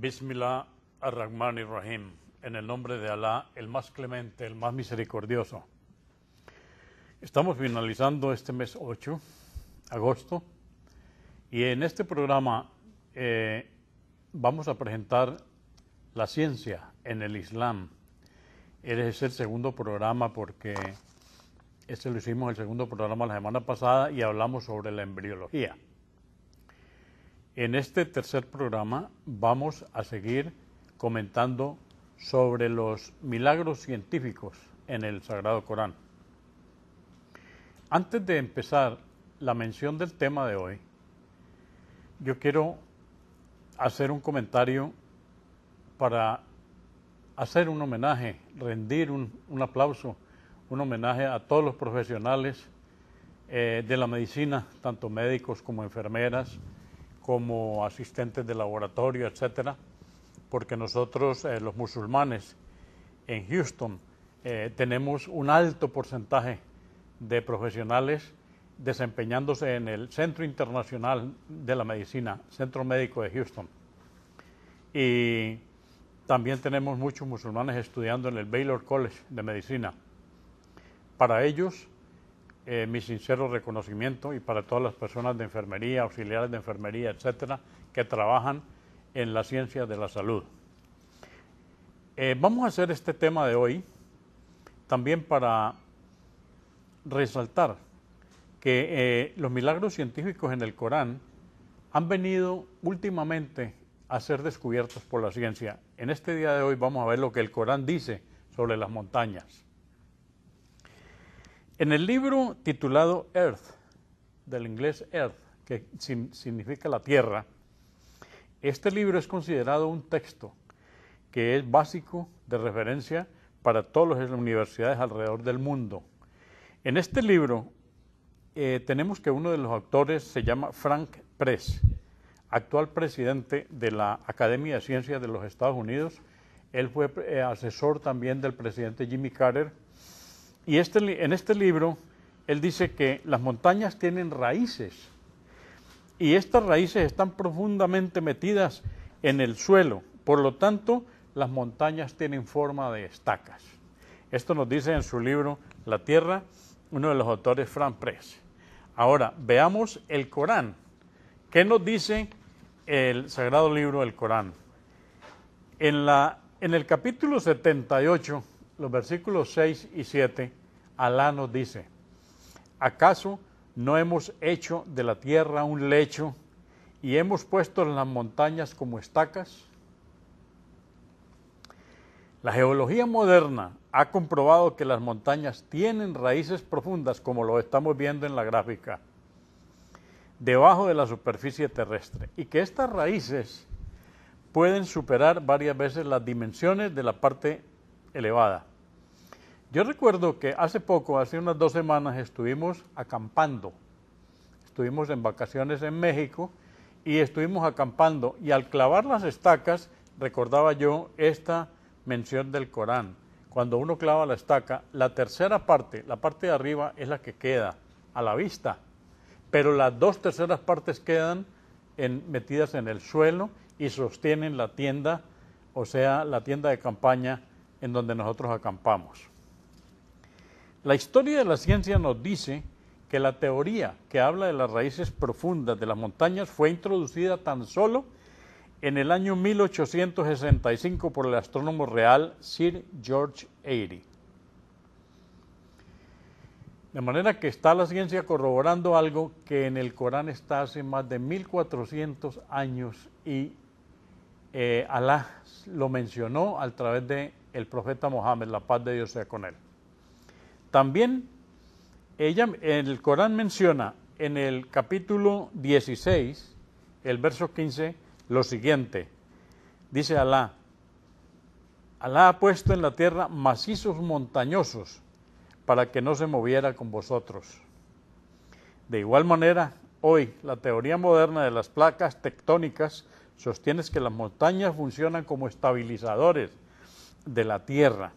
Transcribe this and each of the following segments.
Bismillah ar-Rahman ar-Rahim, en el nombre de Alá, el más clemente, el más misericordioso. Estamos finalizando este mes 8, agosto, y en este programa vamos a presentar la ciencia en el Islam. Es el segundo programa porque lo hicimos el segundo programa la semana pasada y hablamos sobre la embriología. En este tercer programa vamos a seguir comentando sobre los milagros científicos en el Sagrado Corán. Antes de empezar la mención del tema de hoy, yo quiero hacer un comentario para hacer un homenaje, rendir un aplauso, un homenaje a todos los profesionales de la medicina, tanto médicos como enfermeras, como asistentes de laboratorio, etcétera, porque nosotros, los musulmanes en Houston, tenemos un alto porcentaje de profesionales desempeñándose en el Centro Internacional de la Medicina, Centro Médico de Houston. Y también tenemos muchos musulmanes estudiando en el Baylor College de Medicina. Para ellos, mi sincero reconocimiento, y para todas las personas de enfermería, auxiliares de enfermería, etcétera, que trabajan en la ciencia de la salud. Vamos a hacer este tema de hoy también para resaltar que los milagros científicos en el Corán han venido últimamente a ser descubiertos por la ciencia. En este día de hoy vamos a ver lo que el Corán dice sobre las montañas. En el libro titulado Earth, del inglés Earth, que significa la tierra, este libro es considerado un texto que es básico de referencia para todas las universidades alrededor del mundo. En este libro tenemos que uno de los autores se llama Frank Press, actual presidente de la Academia de Ciencias de los Estados Unidos. Él fue asesor también del presidente Jimmy Carter. Y en este libro, él dice que las montañas tienen raíces y estas raíces están profundamente metidas en el suelo. Por lo tanto, las montañas tienen forma de estacas. Esto nos dice en su libro La Tierra, uno de los autores, Frank Press. Ahora, veamos el Corán. ¿Qué nos dice el Sagrado Libro del Corán? En el capítulo 78, los versículos 6 y 7, Alá nos dice: ¿acaso no hemos hecho de la tierra un lecho y hemos puesto las montañas como estacas? La geología moderna ha comprobado que las montañas tienen raíces profundas, como lo estamos viendo en la gráfica, debajo de la superficie terrestre, y que estas raíces pueden superar varias veces las dimensiones de la parte elevada. Yo recuerdo que hace unas 2 semanas, estuvimos acampando. Estuvimos en vacaciones en México y estuvimos acampando, y al clavar las estacas recordaba yo esta mención del Corán. Cuando uno clava la estaca, la tercera parte, la parte de arriba, es la que queda a la vista, pero las 2/3 partes quedan metidas en el suelo y sostienen la tienda, o sea, la tienda de campaña en donde nosotros acampamos. La historia de la ciencia nos dice que la teoría que habla de las raíces profundas de las montañas fue introducida tan solo en el año 1865 por el astrónomo real Sir George Airy. De manera que está la ciencia corroborando algo que en el Corán está hace más de 1400 años y Alá lo mencionó a través del profeta Mohammed, la paz de Dios sea con él. También el Corán menciona en el capítulo 16, el verso 15, lo siguiente. Dice Alá: Alá ha puesto en la tierra macizos montañosos para que no se moviera con vosotros. De igual manera, hoy la teoría moderna de las placas tectónicas sostiene que las montañas funcionan como estabilizadores de la tierra.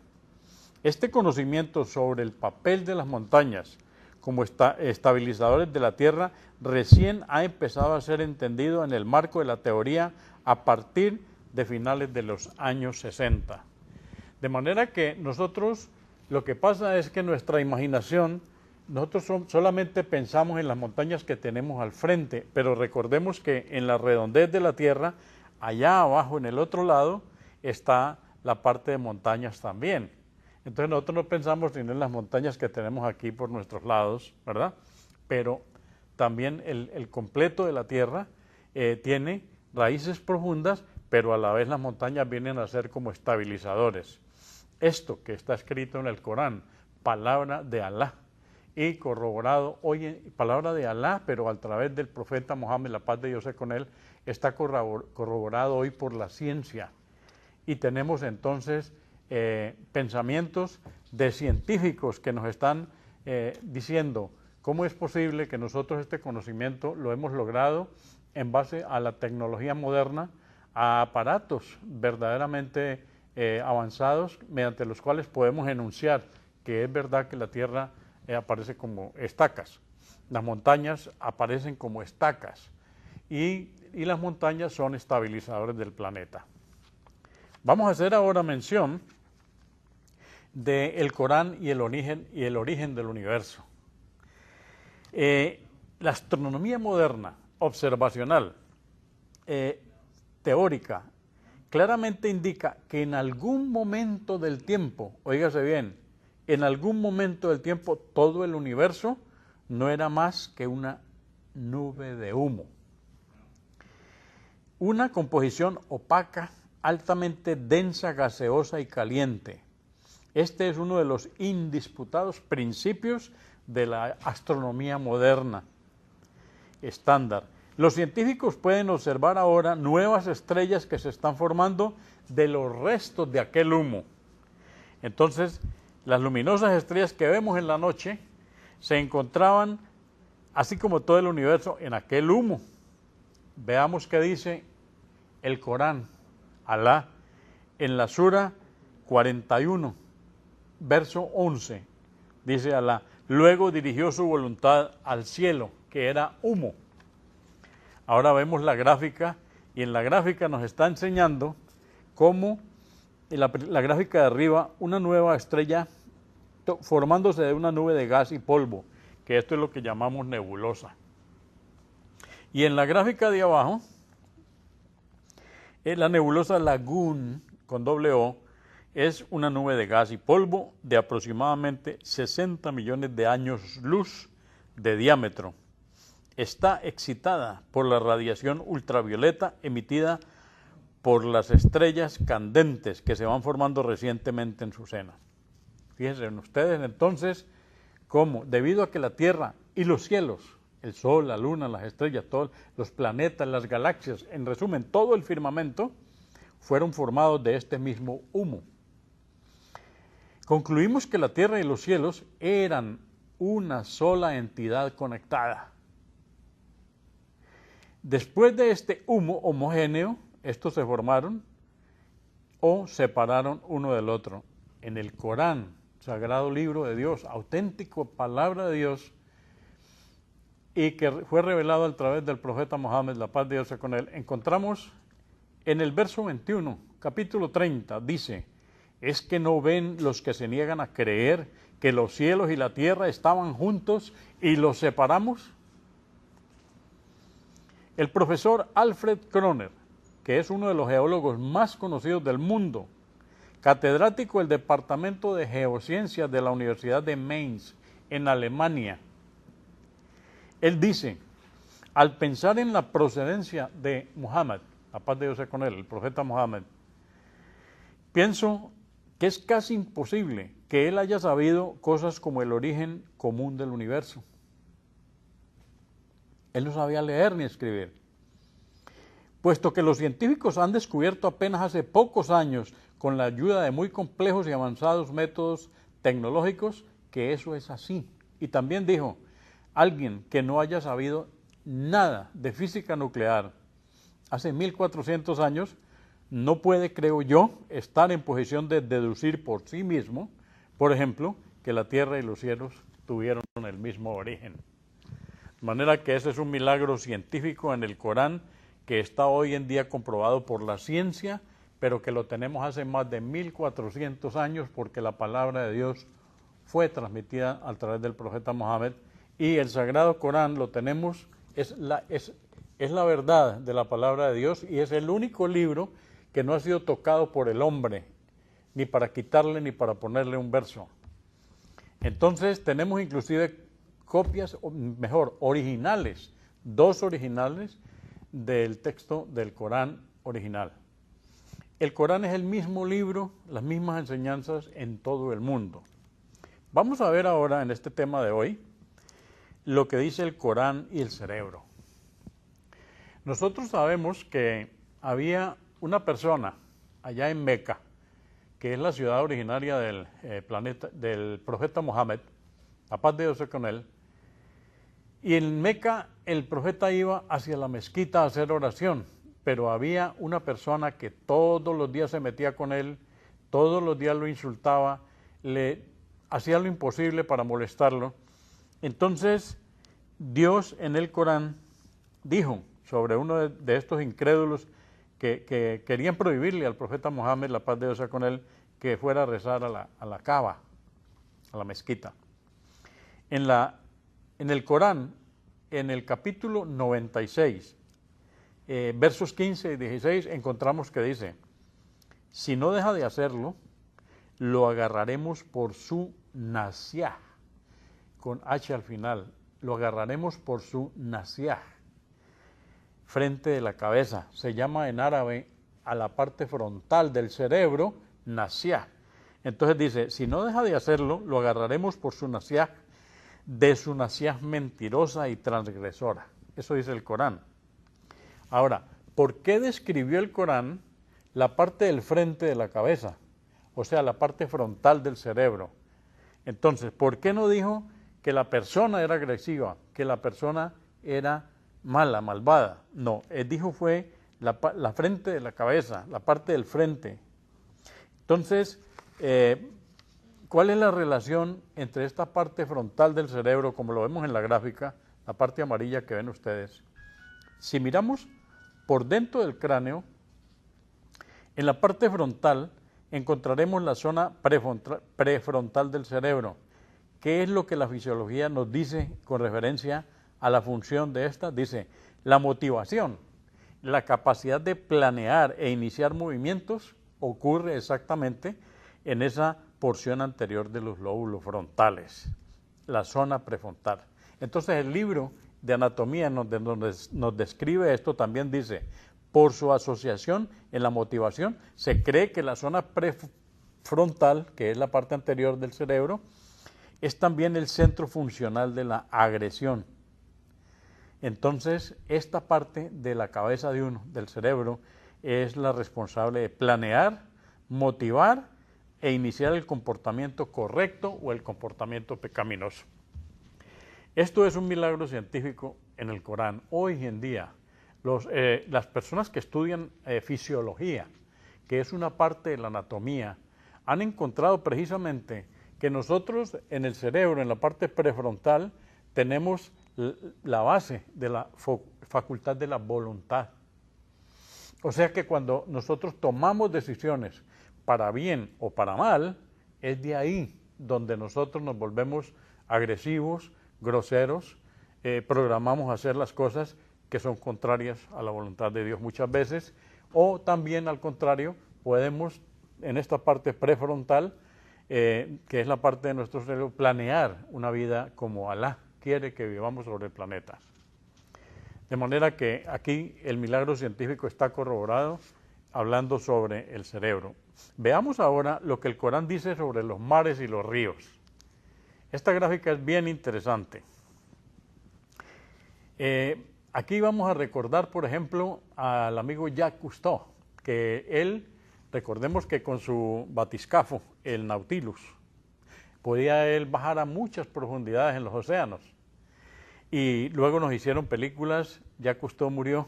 Este conocimiento sobre el papel de las montañas como estabilizadores de la tierra recién ha empezado a ser entendido en el marco de la teoría a partir de finales de los años 60. De manera que nosotros, lo que pasa es que nuestra imaginación, nosotros solamente pensamos en las montañas que tenemos al frente, pero recordemos que en la redondez de la Tierra, allá abajo en el otro lado, está la parte de montañas también. Entonces nosotros no pensamos sino en las montañas que tenemos aquí por nuestros lados, ¿verdad? Pero también el completo de la Tierra tiene raíces profundas, pero a la vez las montañas vienen a ser como estabilizadores. Esto que está escrito en el Corán, palabra de Alá, y corroborado hoy, palabra de Alá, pero a través del profeta Mohammed, la paz de Dios sea con él, está corroborado hoy por la ciencia. Y tenemos entonces pensamientos de científicos que nos están diciendo cómo es posible que nosotros este conocimiento lo hemos logrado en base a la tecnología moderna, a aparatos verdaderamente avanzados mediante los cuales podemos enunciar que es verdad que la Tierra aparece como estacas, las montañas aparecen como estacas y las montañas son estabilizadores del planeta. Vamos a hacer ahora mención del Corán y el origen del universo. La astronomía moderna, observacional, teórica, claramente indica que en algún momento del tiempo, óigase bien, en algún momento del tiempo todo el universo no era más que una nube de humo. Una composición opaca, altamente densa, gaseosa y caliente. Este es uno de los indisputados principios de la astronomía moderna estándar. Los científicos pueden observar ahora nuevas estrellas que se están formando de los restos de aquel humo. Entonces, las luminosas estrellas que vemos en la noche se encontraban, así como todo el universo, en aquel humo. Veamos qué dice el Corán, Alá, en la Sura 41, verso 11. Dice Alá: luego dirigió su voluntad al cielo, que era humo. Ahora vemos la gráfica, y en la gráfica nos está enseñando cómo, en la gráfica de arriba, una nueva estrella formándose de una nube de gas y polvo, que esto es lo que llamamos nebulosa. Y en la gráfica de abajo, la nebulosa Lagún, con doble O, es una nube de gas y polvo de aproximadamente 60 millones de años luz de diámetro. Está excitada por la radiación ultravioleta emitida por las estrellas candentes que se van formando recientemente en su seno. Fíjense en ustedes entonces cómo, debido a que la Tierra y los cielos, el Sol, la Luna, las estrellas, todos los planetas, las galaxias, en resumen, todo el firmamento, fueron formados de este mismo humo. Concluimos que la Tierra y los cielos eran una sola entidad conectada. Después de este humo homogéneo, estos se formaron o separaron uno del otro. En el Corán, sagrado libro de Dios, auténtico palabra de Dios, y que fue revelado a través del profeta Mohammed, la paz de Dios sea con él, encontramos en el verso 21, capítulo 30, dice: ¿es que no ven los que se niegan a creer que los cielos y la tierra estaban juntos y los separamos? El profesor Alfred Kroner, que es uno de los geólogos más conocidos del mundo, catedrático del Departamento de Geociencias de la Universidad de Mainz, en Alemania, él dice: al pensar en la procedencia de Muhammad, la paz de Dios sea con él, el profeta Muhammad, pienso que es casi imposible que él haya sabido cosas como el origen común del universo. Él no sabía leer ni escribir. Puesto que los científicos han descubierto apenas hace pocos años, con la ayuda de muy complejos y avanzados métodos tecnológicos, que eso es así. Y también dijo: alguien que no haya sabido nada de física nuclear hace 1400 años, no puede, creo yo, estar en posición de deducir por sí mismo, por ejemplo, que la tierra y los cielos tuvieron el mismo origen. De manera que ese es un milagro científico en el Corán que está hoy en día comprobado por la ciencia, pero que lo tenemos hace más de 1400 años porque la palabra de Dios fue transmitida a través del profeta Mohammed, y el Sagrado Corán lo tenemos, es la verdad de la palabra de Dios, y es el único libro que no ha sido tocado por el hombre, ni para quitarle ni para ponerle un verso. Entonces tenemos inclusive copias, o mejor, originales, 2 originales del texto del Corán original. El Corán es el mismo libro, las mismas enseñanzas en todo el mundo. Vamos a ver ahora en este tema de hoy lo que dice el Corán y el cerebro. Nosotros sabemos que había una persona allá en Meca, que es la ciudad originaria del del profeta Mohammed, la paz de Dios sea con él, y en Meca el profeta iba hacia la mezquita a hacer oración, pero había una persona que todos los días se metía con él, todos los días lo insultaba, le hacía lo imposible para molestarlo. Entonces Dios en el Corán dijo sobre uno de estos incrédulos que querían prohibirle al profeta Mohammed, la paz de Dios sea con él, que fuera a rezar a la Kaaba, a la mezquita. En el Corán, en el capítulo 96, versos 15 y 16, encontramos que dice: si no deja de hacerlo, lo agarraremos por su nasiah, con H al final, lo agarraremos por su nasiah, frente de la cabeza. Se llama en árabe a la parte frontal del cerebro nasiah. Entonces dice, si no deja de hacerlo, lo agarraremos por su nasiah, de su nasiah mentirosa y transgresora. Eso dice el Corán. Ahora, ¿por qué describió el Corán la parte del frente de la cabeza? O sea, la parte frontal del cerebro. Entonces, ¿por qué no dijo que la persona era agresiva, que la persona era mala, malvada? No, él dijo fue la frente de la cabeza, la parte del frente. Entonces, ¿cuál es la relación entre esta parte frontal del cerebro, como lo vemos en la gráfica, la parte amarilla que ven ustedes? Si miramos por dentro del cráneo, en la parte frontal encontraremos la zona prefrontal del cerebro. ¿Qué es lo que la fisiología nos dice con referencia a la función de esta? Dice, la motivación, la capacidad de planear e iniciar movimientos ocurre exactamente en esa porción anterior de los lóbulos frontales, la zona prefrontal. Entonces el libro de anatomía donde nos describe esto también dice, por su asociación en la motivación, se cree que la zona prefrontal, que es la parte anterior del cerebro, es también el centro funcional de la agresión. Entonces, esta parte de la cabeza de uno, del cerebro, es la responsable de planear, motivar e iniciar el comportamiento correcto o el comportamiento pecaminoso. Esto es un milagro científico en el Corán. Hoy en día, las personas que estudian fisiología, que es una parte de la anatomía, han encontrado precisamente que nosotros en el cerebro, en la parte prefrontal, tenemos la base de la facultad de la voluntad. O sea que cuando nosotros tomamos decisiones para bien o para mal, es de ahí donde nosotros nos volvemos agresivos, groseros, programamos a hacer las cosas que son contrarias a la voluntad de Dios muchas veces, o también al contrario, podemos en esta parte prefrontal, que es la parte de nuestro cerebro, planear una vida como Alá quiere que vivamos sobre el planeta. De manera que aquí el milagro científico está corroborado hablando sobre el cerebro. Veamos ahora lo que el Corán dice sobre los mares y los ríos. Esta gráfica es bien interesante. Aquí vamos a recordar, por ejemplo, al amigo Jacques Cousteau, que él, recordemos que con su batiscafo, el Nautilus, podía él bajar a muchas profundidades en los océanos. Y luego nos hicieron películas, Jacques Cousteau murió,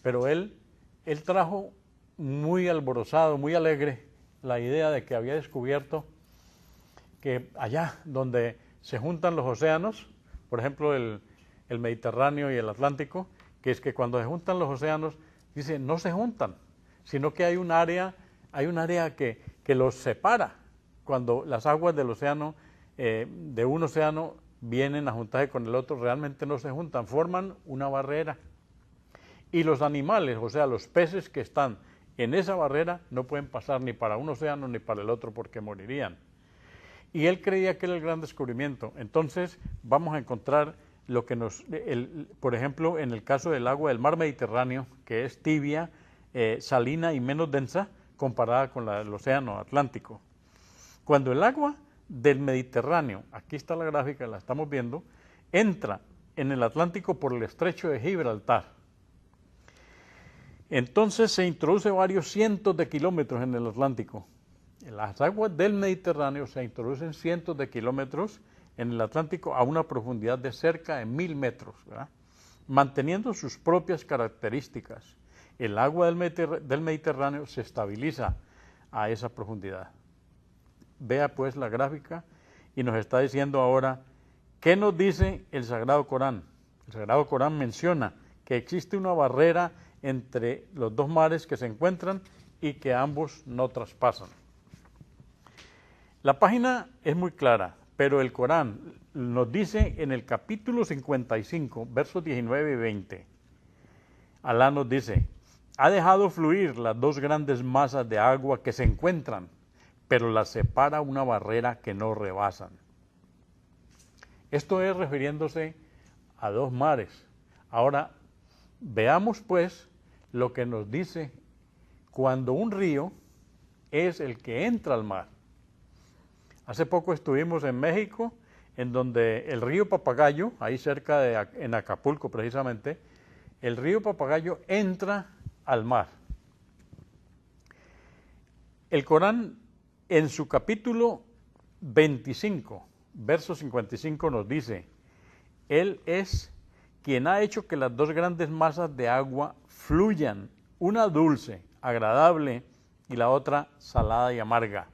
pero él trajo muy alborozado, muy alegre, la idea de que había descubierto que allá donde se juntan los océanos, por ejemplo el Mediterráneo y el Atlántico, que es que cuando se juntan los océanos Dice, no se juntan, sino que hay un área que los separa. Cuando las aguas del océano, de un océano, vienen a juntarse con el otro, realmente no se juntan, forman una barrera. Y los animales, o sea, los peces que están en esa barrera, no pueden pasar ni para un océano ni para el otro porque morirían. Y él creía que era el gran descubrimiento. Entonces vamos a encontrar lo que por ejemplo, en el caso del agua del mar Mediterráneo, que es tibia, salina y menos densa comparada con la del océano Atlántico. Cuando el agua del Mediterráneo, aquí está la gráfica, la estamos viendo, entra en el Atlántico por el estrecho de Gibraltar, entonces se introduce varios cientos de kilómetros en el Atlántico. Las aguas del Mediterráneo se introducen cientos de kilómetros en el Atlántico a una profundidad de cerca de 1000 metros, ¿verdad? Manteniendo sus propias características. El agua del Mediterráneo se estabiliza a esa profundidad. Vea pues la gráfica y nos está diciendo ahora, ¿qué nos dice el Sagrado Corán? El Sagrado Corán menciona que existe una barrera entre los dos mares que se encuentran y que ambos no traspasan. La página es muy clara, pero el Corán nos dice en el capítulo 55, versos 19 y 20, Alá nos dice, ha dejado fluir las dos grandes masas de agua que se encuentran, pero las separa una barrera que no rebasan. Esto es refiriéndose a dos mares. Ahora, veamos pues lo que nos dice cuando un río es el que entra al mar. Hace poco estuvimos en México, en donde el río Papagayo, ahí cerca en Acapulco precisamente, el río Papagayo entra al mar. El Corán, en su capítulo 25, verso 55, nos dice, Él es quien ha hecho que las dos grandes masas de agua fluyan, una dulce, agradable, y la otra salada y amarga.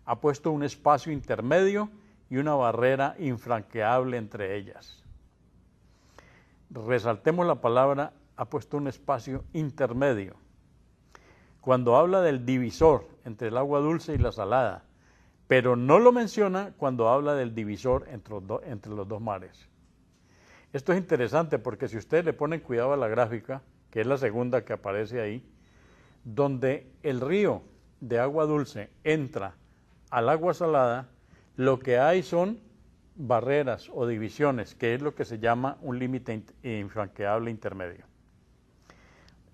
Ha puesto un espacio intermedio y una barrera infranqueable entre ellas. Resaltemos la palabra, ha puesto un espacio intermedio. Cuando habla del divisor entre el agua dulce y la salada, pero no lo menciona cuando habla del divisor entre los dos mares. Esto es interesante porque si ustedes le ponen cuidado a la gráfica, que es la segunda que aparece ahí, donde el río de agua dulce entra al agua salada, lo que hay son barreras o divisiones, que es lo que se llama un límite infranqueable intermedio.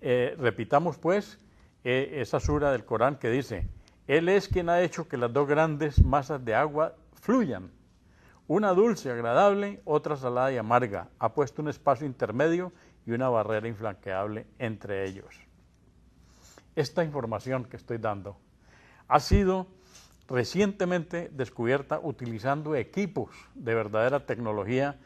Repitamos pues esa sura del Corán que dice, Él es quien ha hecho que las dos grandes masas de agua fluyan, una dulce, agradable, otra salada y amarga, ha puesto un espacio intermedio y una barrera infranqueable entre ellos. Esta información que estoy dando ha sido recientemente descubierta utilizando equipos de verdadera tecnología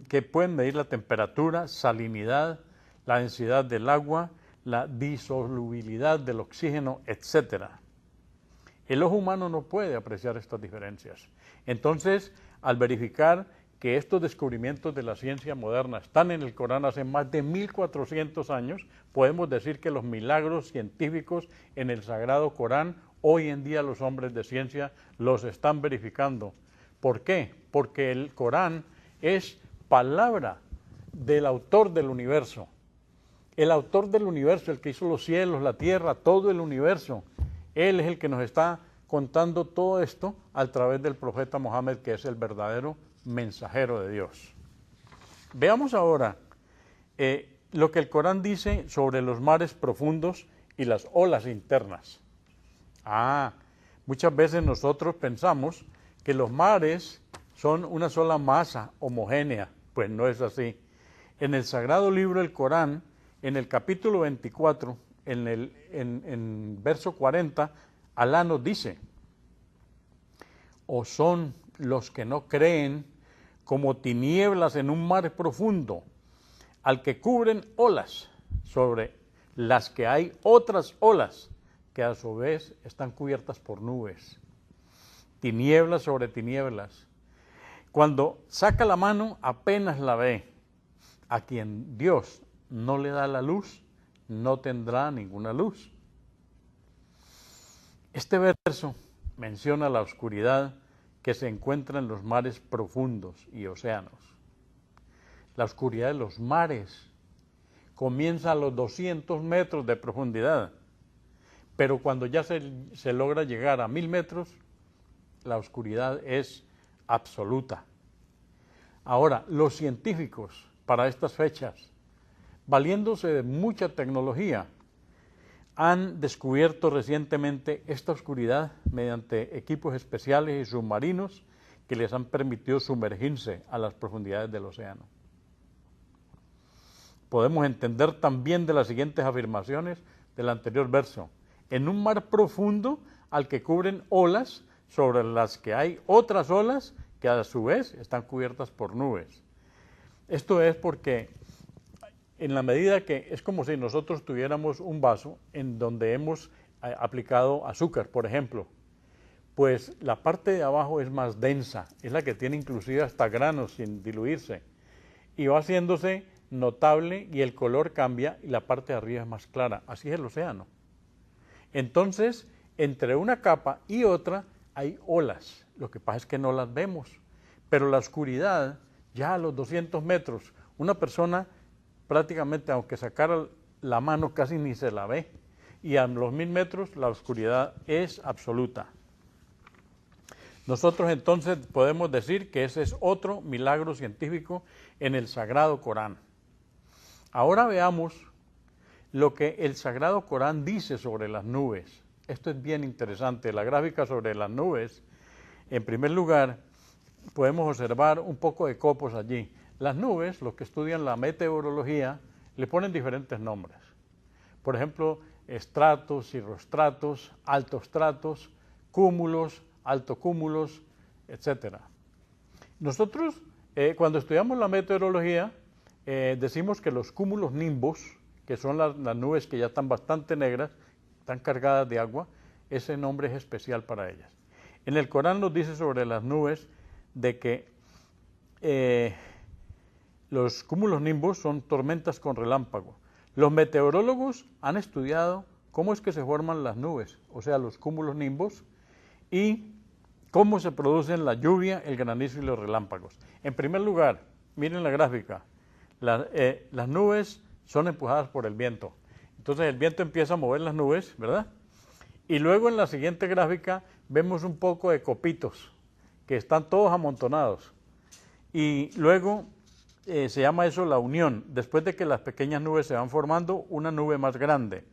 que pueden medir la temperatura, salinidad, la densidad del agua, la disolubilidad del oxígeno, etc. El ojo humano no puede apreciar estas diferencias. Entonces, al verificar que estos descubrimientos de la ciencia moderna están en el Corán hace más de 1400 años, podemos decir que los milagros científicos en el Sagrado Corán, hoy en día los hombres de ciencia los están verificando. ¿Por qué? Porque el Corán es palabra del autor del universo. El autor del universo, el que hizo los cielos, la tierra, todo el universo. Él es el que nos está contando todo esto a través del profeta Mohammed, que es el verdadero mensajero de Dios. Veamos ahora lo que el Corán dice sobre los mares profundos y las olas internas. Muchas veces nosotros pensamos que los mares son una sola masa homogénea, pues no es así. En el sagrado libro del Corán, en el capítulo 24, en verso 40, Alá nos dice, o son los que no creen como tinieblas en un mar profundo, al que cubren olas sobre las que hay otras olas, que a su vez están cubiertas por nubes. Tinieblas sobre tinieblas. Cuando saca la mano apenas la ve. A quien Dios no le da la luz, no tendrá ninguna luz. Este verso menciona la oscuridad que se encuentra en los mares profundos y océanos. La oscuridad de los mares comienza a los 200 metros de profundidad, pero cuando ya se logra llegar a 1000 metros, la oscuridad es absoluta. Ahora, los científicos para estas fechas, valiéndose de mucha tecnología, han descubierto recientemente esta oscuridad mediante equipos especiales y submarinos que les han permitido sumergirse a las profundidades del océano. Podemos entender también de las siguientes afirmaciones del anterior verso: en un mar profundo al que cubren olas sobre las que hay otras olas que a su vez están cubiertas por nubes. Esto es porque en la medida que es como si nosotros tuviéramos un vaso en donde hemos aplicado azúcar, por ejemplo, pues la parte de abajo es más densa, es la que tiene inclusive hasta granos sin diluirse, y va haciéndose notable y el color cambia y la parte de arriba es más clara. Así es el océano. Entonces, entre una capa y otra hay olas, lo que pasa es que no las vemos, pero la oscuridad, ya a los 200 metros, una persona prácticamente, aunque sacara la mano, casi ni se la ve, y a los 1000 metros la oscuridad es absoluta. Nosotros entonces podemos decir que ese es otro milagro científico en el Sagrado Corán. Ahora veamos lo que el Sagrado Corán dice sobre las nubes. Esto es bien interesante. La gráfica sobre las nubes, en primer lugar, podemos observar un poco de copos allí. Las nubes, los que estudian la meteorología, le ponen diferentes nombres. Por ejemplo, estratos, cirrostratos, altostratos, cúmulos, altocúmulos, etc. Nosotros, cuando estudiamos la meteorología, decimos que los cúmulos nimbos, que son las nubes que ya están bastante negras, están cargadas de agua, ese nombre es especial para ellas. En el Corán nos dice sobre las nubes de que los cúmulos nimbos son tormentas con relámpagos. Los meteorólogos han estudiado cómo es que se forman las nubes, o sea, los cúmulos nimbos, y cómo se producen la lluvia, el granizo y los relámpagos. En primer lugar, miren la gráfica, las nubes son empujadas por el viento. Entonces el viento empieza a mover las nubes, ¿verdad? Y luego en la siguiente gráfica vemos un poco de copitos, que están todos amontonados. Y luego se llama eso la unión, después de que las pequeñas nubes se van formando, una nube más grande.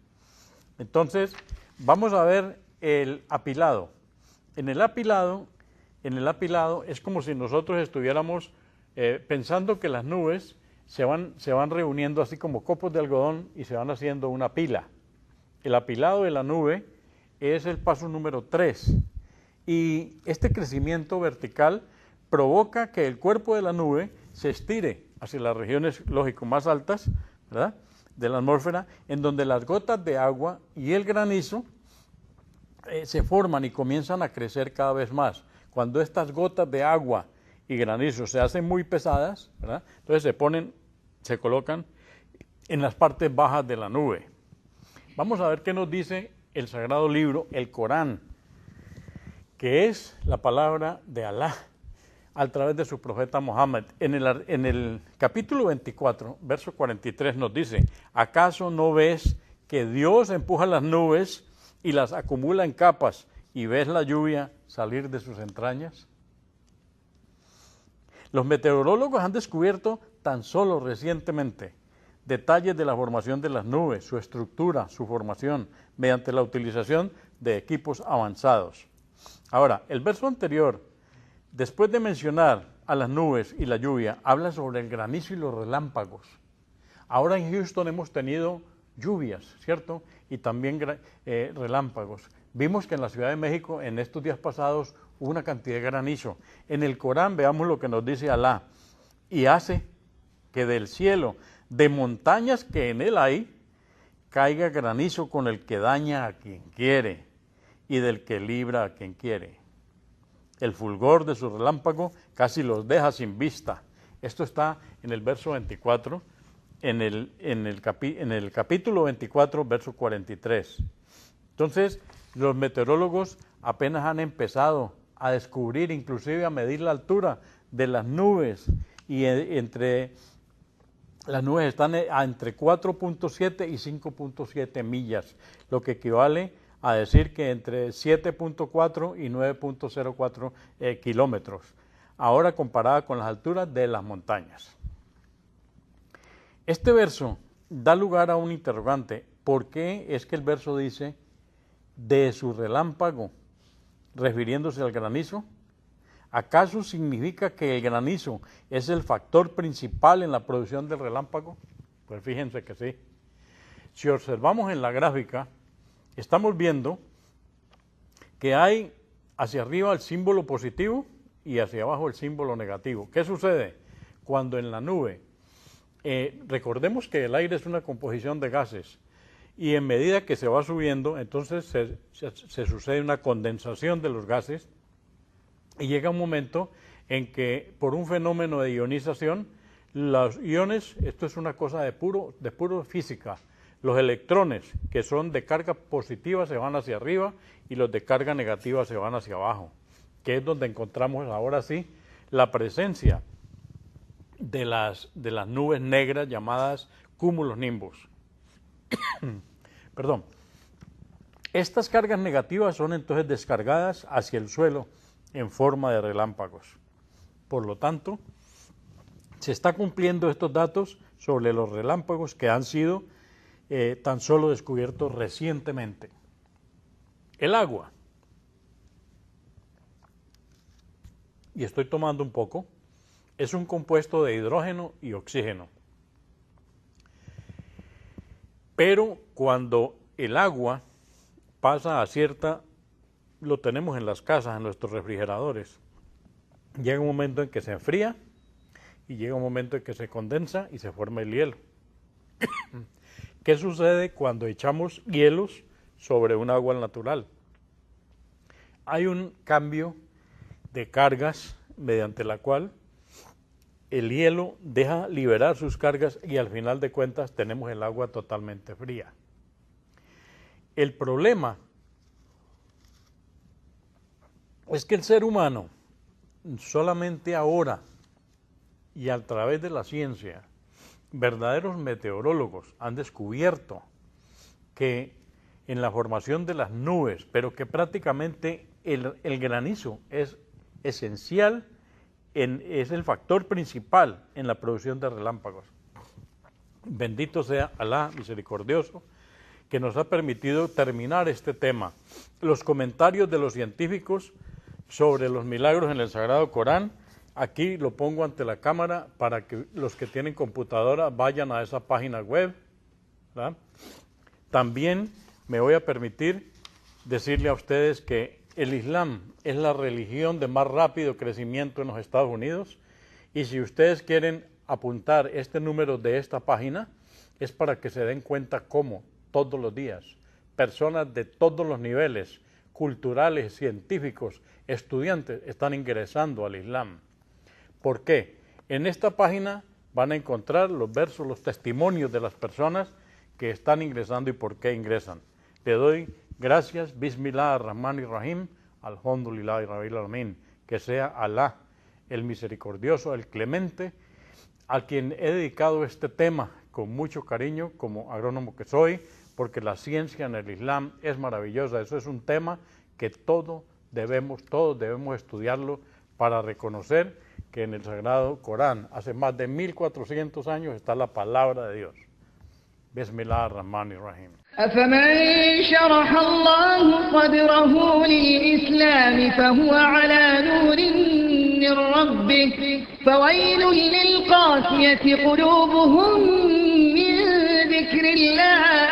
Entonces, vamos a ver el apilado. En el apilado es como si nosotros estuviéramos pensando que las nubes se van reuniendo así como copos de algodón y se van haciendo una pila. El apilado de la nube es el paso número 3. Y este crecimiento vertical provoca que el cuerpo de la nube se estire hacia las regiones, lógico, más altas, ¿verdad?, de la atmósfera, en donde las gotas de agua y el granizo se forman y comienzan a crecer cada vez más. Cuando estas gotas de agua y granizo se hacen muy pesadas, ¿verdad?, entonces se colocan en las partes bajas de la nube. Vamos a ver qué nos dice el sagrado libro, el Corán, que es la palabra de Alá a través de su profeta Mohammed. En el capítulo 24, verso 43 nos dice: ¿acaso no ves que Dios empuja las nubes y las acumula en capas y ves la lluvia salir de sus entrañas? Los meteorólogos han descubierto tan solo recientemente detalles de la formación de las nubes, su estructura, su formación, mediante la utilización de equipos avanzados. Ahora, el verso anterior, después de mencionar a las nubes y la lluvia, habla sobre el granizo y los relámpagos. Ahora en Houston hemos tenido lluvias, ¿cierto? Y también relámpagos. Vimos que en la Ciudad de México, en estos días pasados, hubo una cantidad de granizo. En el Corán veamos lo que nos dice Alá: y hace que del cielo, de montañas que en él hay, caiga granizo con el que daña a quien quiere y del que libra a quien quiere. El fulgor de su relámpago casi los deja sin vista. Esto está en el verso 24 en el capítulo 24, verso 43. Entonces, los meteorólogos apenas han empezado a descubrir, inclusive a medir la altura de las nubes, y las nubes están entre 4.7 y 5.7 millas, lo que equivale a decir que entre 7.4 y 9.04 kilómetros, ahora comparada con las alturas de las montañas. Este verso da lugar a un interrogante. ¿Por qué es que el verso dice de su relámpago, refiriéndose al granizo? ¿Acaso significa que el granizo es el factor principal en la producción del relámpago? Pues fíjense que sí. Si observamos en la gráfica, estamos viendo que hay hacia arriba el símbolo positivo y hacia abajo el símbolo negativo. ¿Qué sucede? Cuando en la nube, recordemos que el aire es una composición de gases, y en medida que se va subiendo, entonces se sucede una condensación de los gases, y llega un momento en que por un fenómeno de ionización, los iones, esto es una cosa de puro física, los electrones que son de carga positiva se van hacia arriba y los de carga negativa se van hacia abajo, que es donde encontramos ahora sí la presencia de las nubes negras llamadas cumulonimbus. Perdón. Estas cargas negativas son entonces descargadas hacia el suelo en forma de relámpagos. Por lo tanto, se está cumpliendo estos datos sobre los relámpagos que han sido tan solo descubiertos recientemente. El agua, y estoy tomando un poco, es un compuesto de hidrógeno y oxígeno. Pero cuando el agua pasa a cierta, lo tenemos en las casas, en nuestros refrigeradores, llega un momento en que se enfría y llega un momento en que se condensa y se forma el hielo. ¿Qué sucede cuando echamos hielos sobre un agua natural? Hay un cambio de cargas mediante la cual el hielo deja liberar sus cargas y al final de cuentas tenemos el agua totalmente fría. El problema es que el ser humano solamente ahora y a través de la ciencia, verdaderos meteorólogos han descubierto que en la formación de las nubes, pero que prácticamente el granizo es esencial, es el factor principal en la producción de relámpagos. Bendito sea Alá misericordioso, que nos ha permitido terminar este tema. Los comentarios de los científicos sobre los milagros en el Sagrado Corán, aquí lo pongo ante la cámara para que los que tienen computadora vayan a esa página web, ¿verdad? También me voy a permitir decirle a ustedes que el Islam es la religión de más rápido crecimiento en los Estados Unidos, y si ustedes quieren apuntar este número de esta página, es para que se den cuenta cómo todos los días personas de todos los niveles, culturales, científicos, estudiantes, están ingresando al Islam. ¿Por qué? En esta página van a encontrar los versos, los testimonios de las personas que están ingresando y por qué ingresan. Le doy gracias, Bismillah ar-Rahman ar-Rahim, Alhamdulillah Rabbil Alamin, que sea Alá, el misericordioso, el clemente, a quien he dedicado este tema con mucho cariño como agrónomo que soy, porque la ciencia en el Islam es maravillosa. Eso es un tema que todos debemos estudiarlo para reconocer que en el Sagrado Corán, hace más de 1400 años, está la palabra de Dios. Bismillah ar-Rahman ar-Rahim. أفمن شرح الله صدره للإسلام فهو على نور من ربه فويل للقاسية قلوبهم من ذكر الله